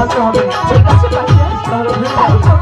আসতে হবে। ঠিক আছে পাখিরাজ, তাই হোক।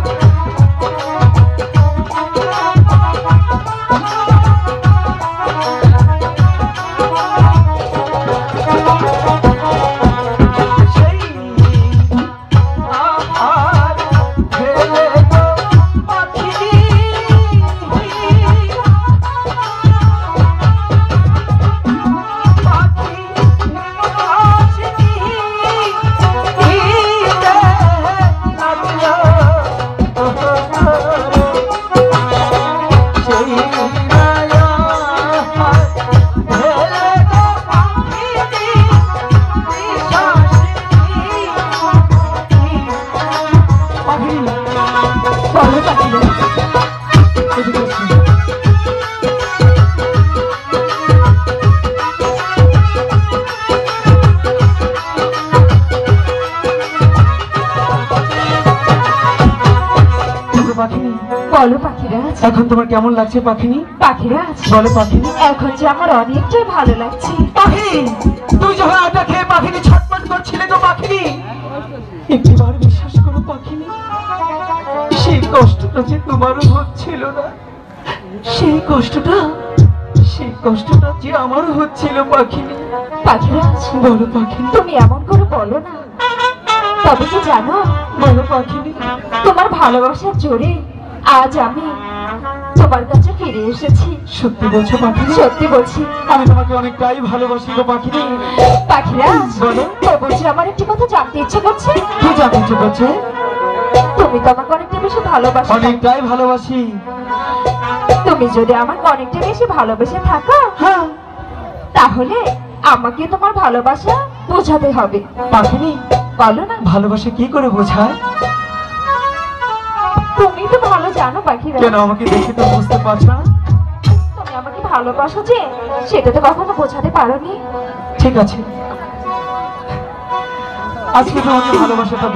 বলো পাখিরাজ, এখন তোমার কেমন লাগছে পাখিনি? পাখিরাজ বলো পাখিনি। এখন যে আমার অনেকটাই ভালো লাগছে। পাখিনি, তুই যখন আটা খেয়ে পাখিনি ছটফট করছিলে তো পাখিনি, একটিবার বিশ্বাস করো পাখিনি, সেই কষ্টটা যে তোমারও হচ্ছিল না, সেই কষ্টটা যে আমারও হচ্ছিল পাখিনি। পাখিরাজ বলো পাখিনি। তুমি এমন করে বলো না। তবে কি জানো, বলো পাখিনি। তোমার ভালোবাসার জোরে আজ আমি তোমার কাছে ফিরে এসেছি। সত্যি বলছো পাখিনি? সত্যি বলছি। আমি তোমাকে অনেকটাই ভালোবাসি গো পাখিনি। পাখিরাজ বলো। বলছি, আমার একটি কথা জানতে ইচ্ছে করছে। কি জানতে ইচ্ছে করছে? তুমি তো আমাকে অনেকটা বেশি ভালোবাসো। অনেকটাই ভালোবাসি। তুমি যদি আমাকে অনেকটা বেশি ভালোবেসে থাকো, হ্যাঁ, তাহলে আমাকে তোমার ভালোবাসা বোঝাতে হবে। পাখিনি, বলো না। ভালোবাসা কি করে বোঝায়? তুমি তো ভালো জানো পাখিরাজ। কেন আমাকে দেখে তো বুঝতে পারছো না? তুমি আমাকে ভালোবাসো যে, সেটা তো কখনো বোঝাতে পারোনি। ঠিক আছে, আজকে তোমাকে ভালোবাসাটা